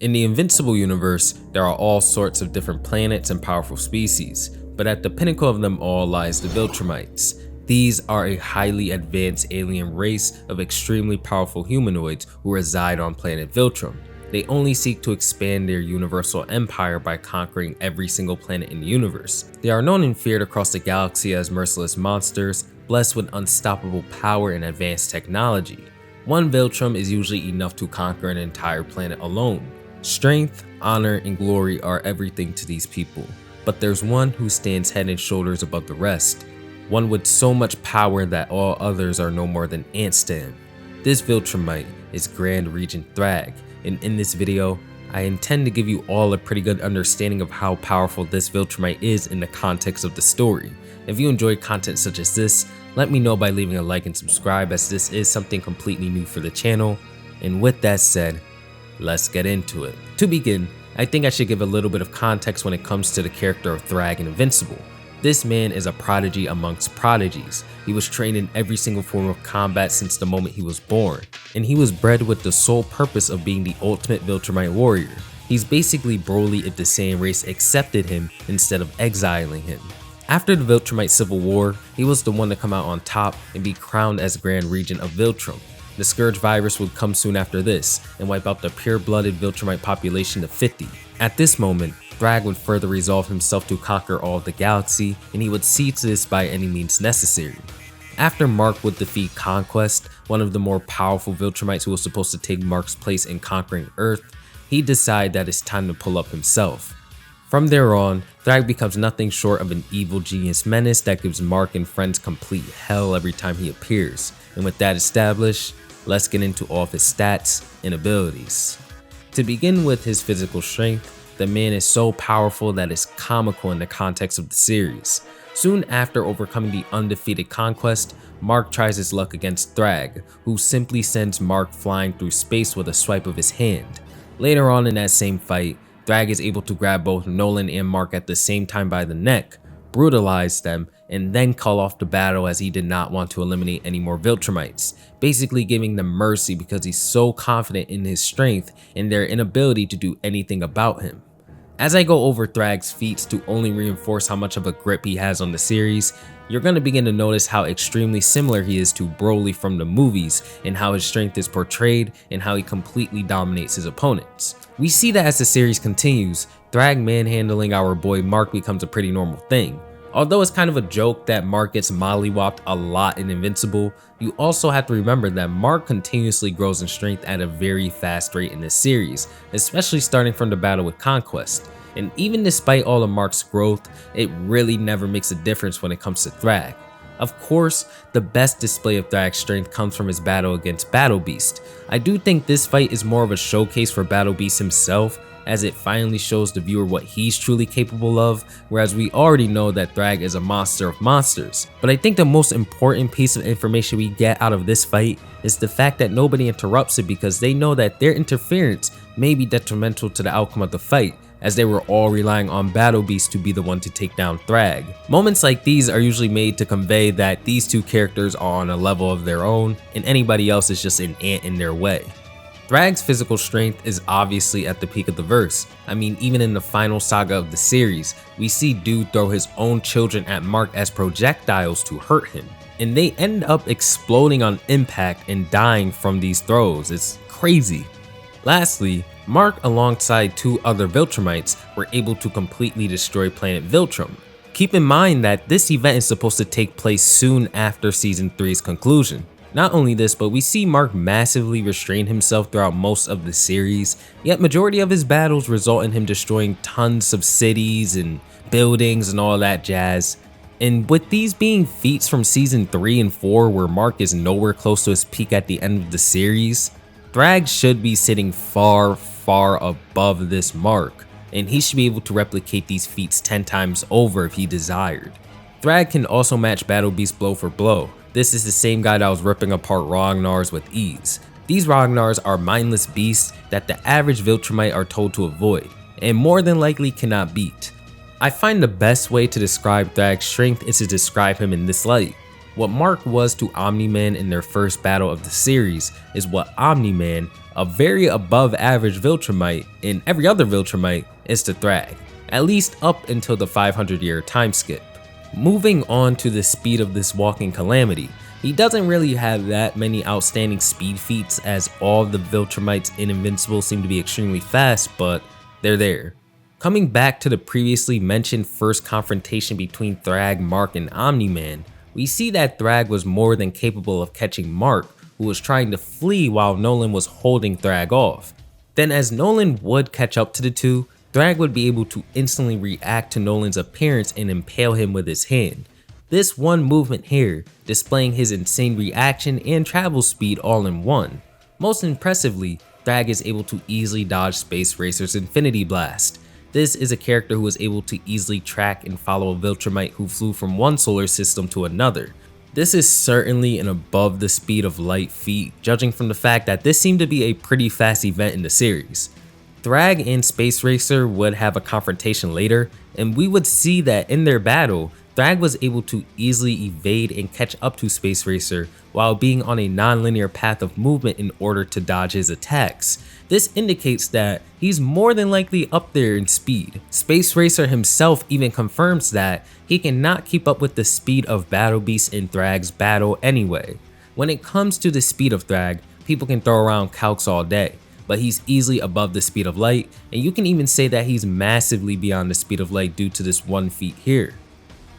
In the Invincible universe, there are all sorts of different planets and powerful species, but at the pinnacle of them all lies the Viltrumites. These are a highly advanced alien race of extremely powerful humanoids who reside on planet Viltrum. They only seek to expand their universal empire by conquering every single planet in the universe. They are known and feared across the galaxy as merciless monsters, blessed with unstoppable power and advanced technology. One Viltrum is usually enough to conquer an entire planet alone. Strength, honor, and glory are everything to these people, but there's one who stands head and shoulders above the rest. One with so much power that all others are no more than ants to him. This Viltrumite is Grand Regent Thragg, and in this video, I intend to give you all a pretty good understanding of how powerful this Viltrumite is in the context of the story. If you enjoy content such as this, let me know by leaving a like and subscribe, as this is something completely new for the channel. And with that said, let's get into it. To begin, I think I should give a little bit of context when it comes to the character of Thragg in Invincible. This man is a prodigy amongst prodigies. He was trained in every single form of combat since the moment he was born, and he was bred with the sole purpose of being the ultimate Viltrumite warrior. He's basically Broly if the Saiyan race accepted him instead of exiling him. After the Viltrumite Civil War, he was the one to come out on top and be crowned as Grand Regent of Viltrum. The Scourge virus would come soon after this and wipe out the pure-blooded Viltrumite population to 50. At this moment, Thragg would further resolve himself to conquer all of the galaxy, and he would see to this by any means necessary. After Mark would defeat Conquest, one of the more powerful Viltrumites who was supposed to take Mark's place in conquering Earth, he decided that it's time to pull up himself. From there on, Thragg becomes nothing short of an evil genius menace that gives Mark and friends complete hell every time he appears. And with that established, let's get into all of his stats and abilities. To begin with his physical strength, the man is so powerful that it's comical in the context of the series. Soon after overcoming the undefeated Conquest, Mark tries his luck against Thragg, who simply sends Mark flying through space with a swipe of his hand. Later on in that same fight, Thragg is able to grab both Nolan and Mark at the same time by the neck, brutalize them, and then call off the battle as he did not want to eliminate any more Viltrumites, basically giving them mercy because he's so confident in his strength and their inability to do anything about him. As I go over Thragg's feats to only reinforce how much of a grip he has on the series, you're going to begin to notice how extremely similar he is to Broly from the movies, and how his strength is portrayed and how he completely dominates his opponents. We see that as the series continues, Thragg manhandling our boy Mark becomes a pretty normal thing. Although it's kind of a joke that Mark gets mollywopped a lot in Invincible, you also have to remember that Mark continuously grows in strength at a very fast rate in this series, especially starting from the battle with Conquest. And even despite all of Mark's growth, it really never makes a difference when it comes to Thragg. Of course, the best display of Thragg's strength comes from his battle against Battle Beast. I do think this fight is more of a showcase for Battle Beast himself, as it finally shows the viewer what he's truly capable of, whereas we already know that Thragg is a monster of monsters. But I think the most important piece of information we get out of this fight is the fact that nobody interrupts it, because they know that their interference may be detrimental to the outcome of the fight, as they were all relying on Battle Beast to be the one to take down Thragg. Moments like these are usually made to convey that these two characters are on a level of their own, and anybody else is just an ant in their way. Thragg's physical strength is obviously at the peak of the verse. I mean, even in the final saga of the series, we see Dude throw his own children at Mark as projectiles to hurt him, and they end up exploding on impact and dying from these throws. It's crazy. Lastly, Mark alongside two other Viltrumites were able to completely destroy planet Viltrum. Keep in mind that this event is supposed to take place soon after Season 3's conclusion. Not only this, but we see Mark massively restrain himself throughout most of the series, yet majority of his battles result in him destroying tons of cities and buildings and all that jazz. And with these being feats from Season 3 and 4 where Mark is nowhere close to his peak at the end of the series, Thragg should be sitting far above this mark, and he should be able to replicate these feats 10 times over if he desired. Thragg can also match Battle Beast blow for blow. This is the same guy that was ripping apart Ragnars with ease. These Ragnars are mindless beasts that the average Viltrumite are told to avoid, and more than likely cannot beat. I find the best way to describe Thragg's strength is to describe him in this light. What Mark was to Omni-Man in their first battle of the series is what Omni-Man, a very above average Viltrumite, and every other Viltrumite is to Thragg, at least up until the 500-year time skip. Moving on to the speed of this walking calamity, he doesn't really have that many outstanding speed feats, as all the Viltrumites in Invincible seem to be extremely fast, but they're there. Coming back to the previously mentioned first confrontation between Thragg, Mark, and Omni-Man, we see that Thragg was more than capable of catching Mark, who was trying to flee while Nolan was holding Thragg off. Then as Nolan would catch up to the two, Thragg would be able to instantly react to Nolan's appearance and impale him with his hand. This one movement here, displaying his insane reaction and travel speed all in one. Most impressively, Thragg is able to easily dodge Space Racer's Infinity Blast. This is a character who was able to easily track and follow a Viltrumite who flew from one solar system to another. This is certainly an above the speed of light feat, judging from the fact that this seemed to be a pretty fast event in the series. Thragg and Space Racer would have a confrontation later, and we would see that in their battle, Thragg was able to easily evade and catch up to Space Racer while being on a non-linear path of movement in order to dodge his attacks. This indicates that he's more than likely up there in speed. Space Racer himself even confirms that he cannot keep up with the speed of Battle Beast in Thragg's battle anyway. When it comes to the speed of Thragg, people can throw around calcs all day, but he's easily above the speed of light, and you can even say that he's massively beyond the speed of light due to this one feat here.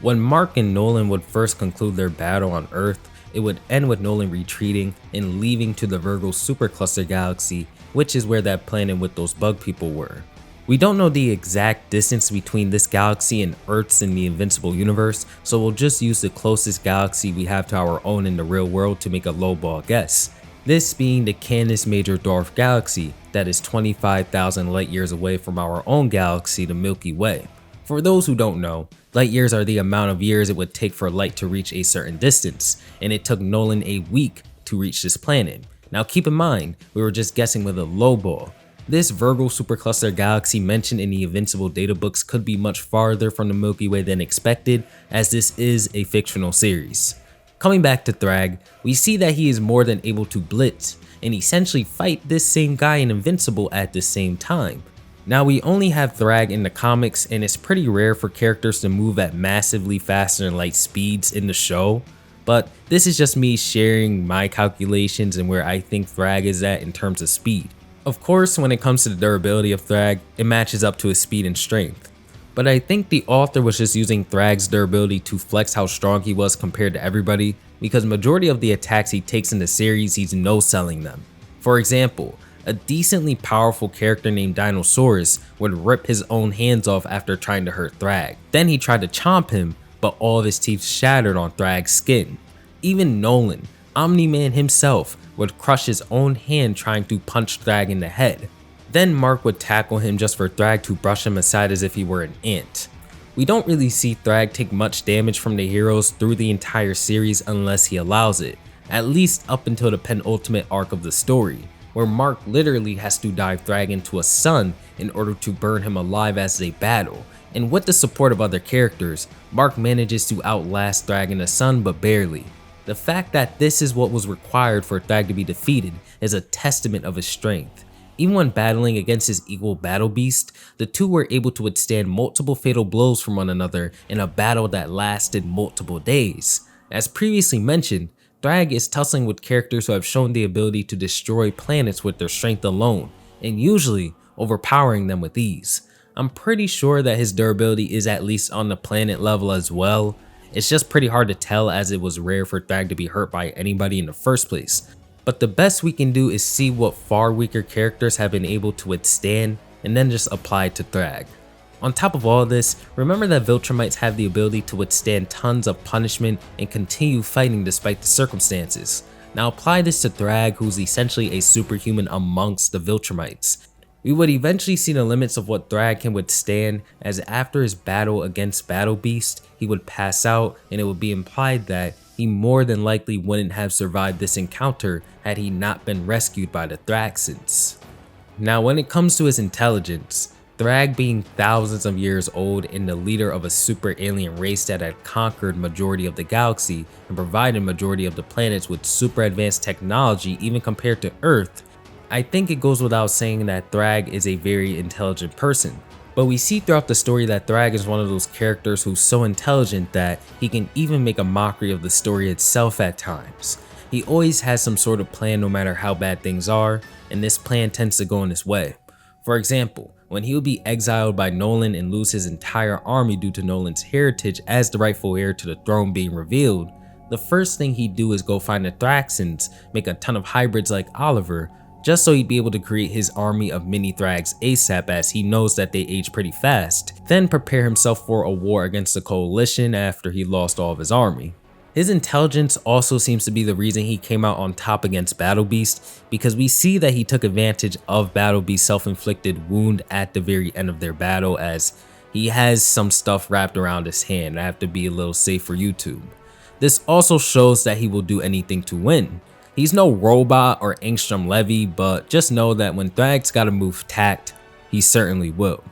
When Mark and Nolan would first conclude their battle on Earth, it would end with Nolan retreating and leaving to the Virgo supercluster galaxy, which is where that planet with those bug people were. We don't know the exact distance between this galaxy and Earth's in the Invincible universe, so we'll just use the closest galaxy we have to our own in the real world to make a lowball guess. This being the Canis Major Dwarf galaxy that is 25,000 light years away from our own galaxy, the Milky Way. For those who don't know, light years are the amount of years it would take for light to reach a certain distance, and it took Nolan a week to reach this planet. Now keep in mind, we were just guessing with a lowball. This Virgo supercluster galaxy mentioned in the Invincible databooks could be much farther from the Milky Way than expected, as this is a fictional series. Coming back to Thragg, we see that he is more than able to blitz, and essentially fight this same guy in Invincible at the same time. Now we only have Thragg in the comics, and it's pretty rare for characters to move at massively faster than light speeds in the show, but this is just me sharing my calculations and where I think Thragg is at in terms of speed. Of course, when it comes to the durability of Thragg, it matches up to his speed and strength. But I think the author was just using Thragg's durability to flex how strong he was compared to everybody, because majority of the attacks he takes in the series, he's no-selling them. For example, a decently powerful character named Dinosaurus would rip his own hands off after trying to hurt Thragg. Then he tried to chomp him, but all of his teeth shattered on Thragg's skin. Even Nolan, Omni-Man himself, would crush his own hand trying to punch Thragg in the head. Then Mark would tackle him just for Thragg to brush him aside as if he were an ant. We don't really see Thragg take much damage from the heroes through the entire series unless he allows it, at least up until the penultimate arc of the story, where Mark literally has to dive Thragg into a sun in order to burn him alive as they battle, and with the support of other characters, Mark manages to outlast Thragg in the sun, but barely. The fact that this is what was required for Thragg to be defeated is a testament of his strength. Even when battling against his equal Battle Beast, the two were able to withstand multiple fatal blows from one another in a battle that lasted multiple days. As previously mentioned, Thragg is tussling with characters who have shown the ability to destroy planets with their strength alone, and usually overpowering them with ease. I'm pretty sure that his durability is at least on the planet level as well. It's just pretty hard to tell, as it was rare for Thragg to be hurt by anybody in the first place. But the best we can do is see what far weaker characters have been able to withstand and then just apply it to Thragg. On top of all this, remember that Viltrumites have the ability to withstand tons of punishment and continue fighting despite the circumstances. Now apply this to Thragg, who's essentially a superhuman amongst the Viltrumites. We would eventually see the limits of what Thragg can withstand, as after his battle against Battle Beast, he would pass out, and it would be implied that he more than likely wouldn't have survived this encounter had he not been rescued by the Thraxans. Now when it comes to his intelligence, Thragg being thousands of years old and the leader of a super alien race that had conquered majority of the galaxy and provided majority of the planets with super advanced technology even compared to Earth, I think it goes without saying that Thragg is a very intelligent person. But we see throughout the story that Thragg is one of those characters who's so intelligent that he can even make a mockery of the story itself at times. He always has some sort of plan no matter how bad things are, and this plan tends to go in his way. For example, when he would be exiled by Nolan and lose his entire army due to Nolan's heritage as the rightful heir to the throne being revealed, the first thing he'd do is go find the Thraxans, make a ton of hybrids like Oliver, just so he'd be able to create his army of mini Thraggs ASAP as he knows that they age pretty fast, then prepare himself for a war against the coalition after he lost all of his army. His intelligence also seems to be the reason he came out on top against Battle Beast, because we see that he took advantage of Battle Beast's self-inflicted wound at the very end of their battle, as he has some stuff wrapped around his hand. I have to be a little safe for YouTube. This also shows that he will do anything to win. He's no robot or Angstrom Levy, but just know that when Thragg's gotta move tact, he certainly will.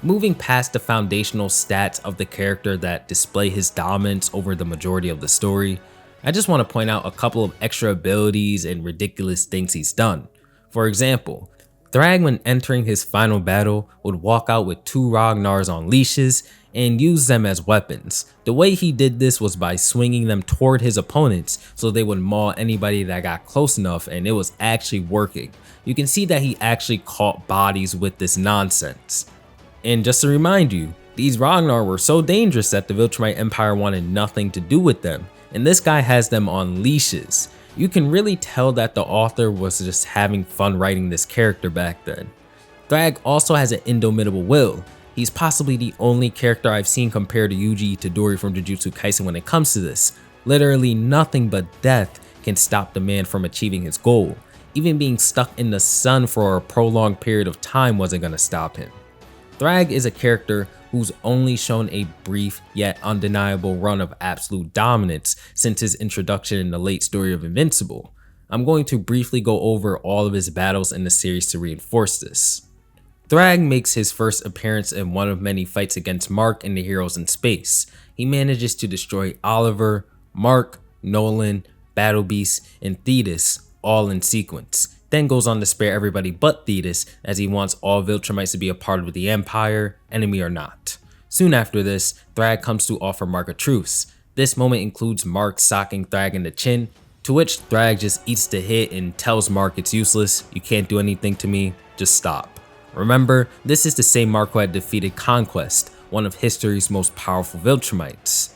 Moving past the foundational stats of the character that display his dominance over the majority of the story, I just want to point out a couple of extra abilities and ridiculous things he's done. For example, Thragg, when entering his final battle, would walk out with 2 Ragnars on leashes and use them as weapons. The way he did this was by swinging them toward his opponents so they would maul anybody that got close enough, and it was actually working. You can see that he actually caught bodies with this nonsense. And just to remind you, these Ragnar were so dangerous that the Viltrumite Empire wanted nothing to do with them, and this guy has them on leashes. You can really tell that the author was just having fun writing this character back then. Thragg also has an indomitable will. He's possibly the only character I've seen compared to Yuji Itadori from Jujutsu Kaisen when it comes to this. Literally nothing but death can stop the man from achieving his goal. Even being stuck in the sun for a prolonged period of time wasn't gonna stop him. Thragg is a character who's only shown a brief yet undeniable run of absolute dominance since his introduction in the late story of Invincible. I'm going to briefly go over all of his battles in the series to reinforce this. Thragg makes his first appearance in one of many fights against Mark in the Heroes in Space. He manages to destroy Oliver, Mark, Nolan, Battle Beast, and Thetis all in sequence. Then goes on to spare everybody but Thetis, as he wants all Viltrumites to be a part of the Empire, enemy or not. Soon after this, Thragg comes to offer Mark a truce. This moment includes Mark socking Thragg in the chin, to which Thragg just eats the hit and tells Mark it's useless, you can't do anything to me, just stop. Remember, this is the same Mark who had defeated Conquest, one of history's most powerful Viltrumites.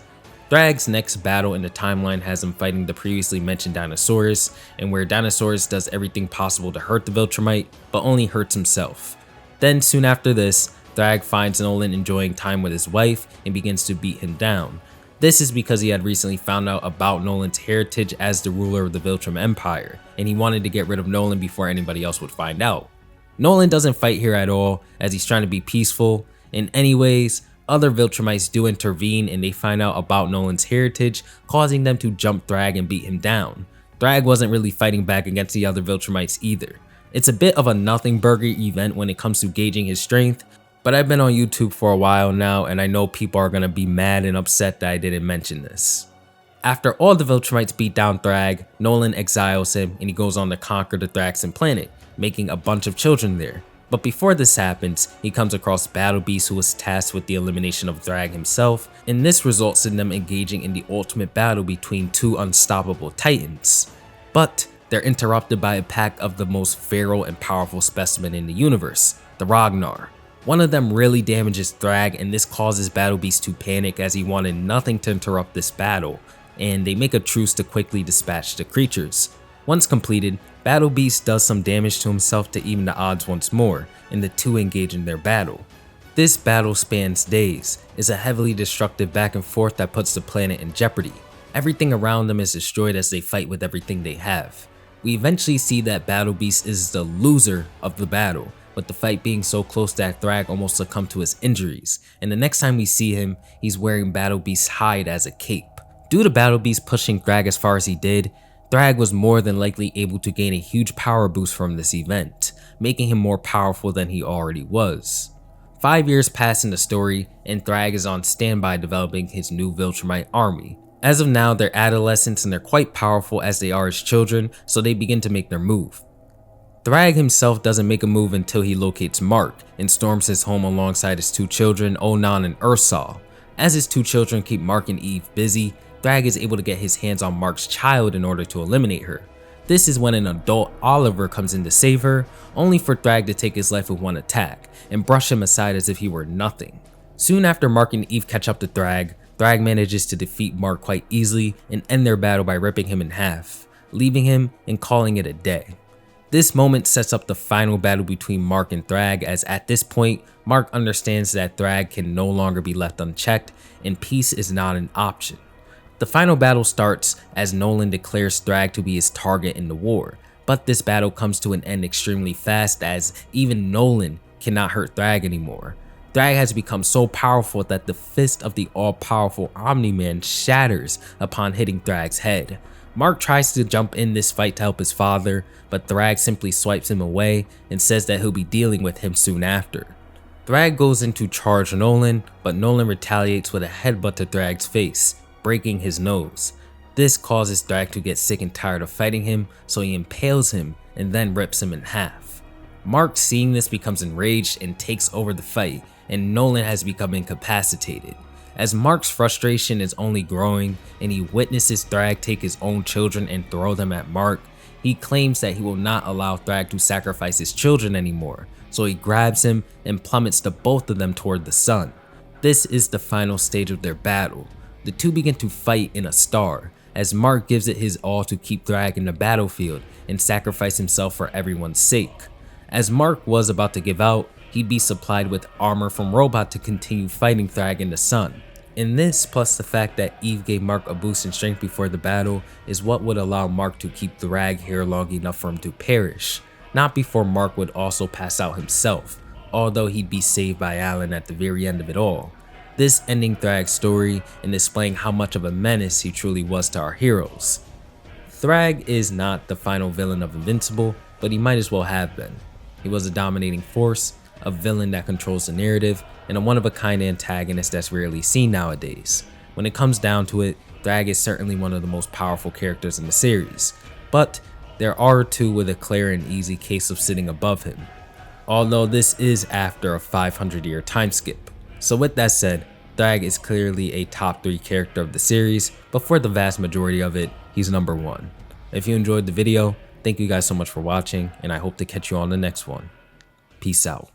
Thragg's next battle in the timeline has him fighting the previously mentioned Dinosaurus, and where Dinosaurus does everything possible to hurt the Viltrumite, but only hurts himself. Then soon after this, Thragg finds Nolan enjoying time with his wife and begins to beat him down. This is because he had recently found out about Nolan's heritage as the ruler of the Viltrum Empire, and he wanted to get rid of Nolan before anybody else would find out. Nolan doesn't fight here at all, as he's trying to be peaceful, and anyways, other Viltrumites do intervene and they find out about Nolan's heritage, causing them to jump Thragg and beat him down. Thragg wasn't really fighting back against the other Viltrumites either. It's a bit of a nothing burger event when it comes to gauging his strength, but I've been on YouTube for a while now and I know people are gonna be mad and upset that I didn't mention this. After all the Viltrumites beat down Thragg, Nolan exiles him and he goes on to conquer the Thraxan planet, making a bunch of children there. But before this happens, he comes across Battle Beast, who was tasked with the elimination of Thragg himself, and this results in them engaging in the ultimate battle between 2 unstoppable titans. But they're interrupted by a pack of the most feral and powerful specimen in the universe, the Ragnar. One of them really damages Thragg, and this causes Battle Beast to panic as he wanted nothing to interrupt this battle, and they make a truce to quickly dispatch the creatures. Once completed, Battle Beast does some damage to himself to even the odds once more, and the 2 engage in their battle. This battle spans days, is a heavily destructive back and forth that puts the planet in jeopardy. Everything around them is destroyed as they fight with everything they have. We eventually see that Battle Beast is the loser of the battle, with the fight being so close that Thragg almost succumbed to his injuries, and the next time we see him, he's wearing Battle Beast's hide as a cape. Due to Battle Beast pushing Thragg as far as he did, Thragg was more than likely able to gain a huge power boost from this event, making him more powerful than he already was. 5 years pass in the story, and Thragg is on standby developing his new Viltrumite army. As of now, they're adolescents and they're quite powerful as they are as children, so they begin to make their move. Thragg himself doesn't make a move until he locates Mark and storms his home alongside his 2 children, Onan and Ursal. As his 2 children keep Mark and Eve busy, Thragg is able to get his hands on Mark's child in order to eliminate her. This is when an adult Oliver comes in to save her, only for Thragg to take his life with one attack and brush him aside as if he were nothing. Soon after Mark and Eve catch up to Thragg, Thragg manages to defeat Mark quite easily and end their battle by ripping him in half, leaving him and calling it a day. This moment sets up the final battle between Mark and Thragg, as at this point, Mark understands that Thragg can no longer be left unchecked and peace is not an option. The final battle starts as Nolan declares Thragg to be his target in the war, but this battle comes to an end extremely fast as even Nolan cannot hurt Thragg anymore. Thragg has become so powerful that the fist of the all-powerful Omni-Man shatters upon hitting Thragg's head. Mark tries to jump in this fight to help his father, but Thragg simply swipes him away and says that he'll be dealing with him soon after. Thragg goes in to charge Nolan, but Nolan retaliates with a headbutt to Thragg's face, breaking his nose. This causes Thragg to get sick and tired of fighting him, so he impales him and then rips him in half. Mark, seeing this, becomes enraged and takes over the fight, and Nolan has become incapacitated. As Mark's frustration is only growing and he witnesses Thragg take his own children and throw them at Mark, he claims that he will not allow Thragg to sacrifice his children anymore, so he grabs him and plummets the both of them toward the sun. This is the final stage of their battle. The two begin to fight in a star, as Mark gives it his all to keep Thragg in the battlefield and sacrifice himself for everyone's sake. As Mark was about to give out, he'd be supplied with armor from Robot to continue fighting Thragg in the sun. And this, plus the fact that Eve gave Mark a boost in strength before the battle, is what would allow Mark to keep Thragg here long enough for him to perish, not before Mark would also pass out himself, although he'd be saved by Alan at the very end of it all. This ending Thragg's story and displaying how much of a menace he truly was to our heroes. Thragg is not the final villain of Invincible, but he might as well have been. He was a dominating force, a villain that controls the narrative, and a one-of-a-kind antagonist that's rarely seen nowadays. When it comes down to it, Thragg is certainly one of the most powerful characters in the series, but there are 2 with a clear and easy case of sitting above him, although this is after a 500-year time skip. So with that said, Thragg is clearly a top 3 character of the series, but for the vast majority of it, he's number 1. If you enjoyed the video, thank you guys so much for watching, and I hope to catch you on the next one. Peace out.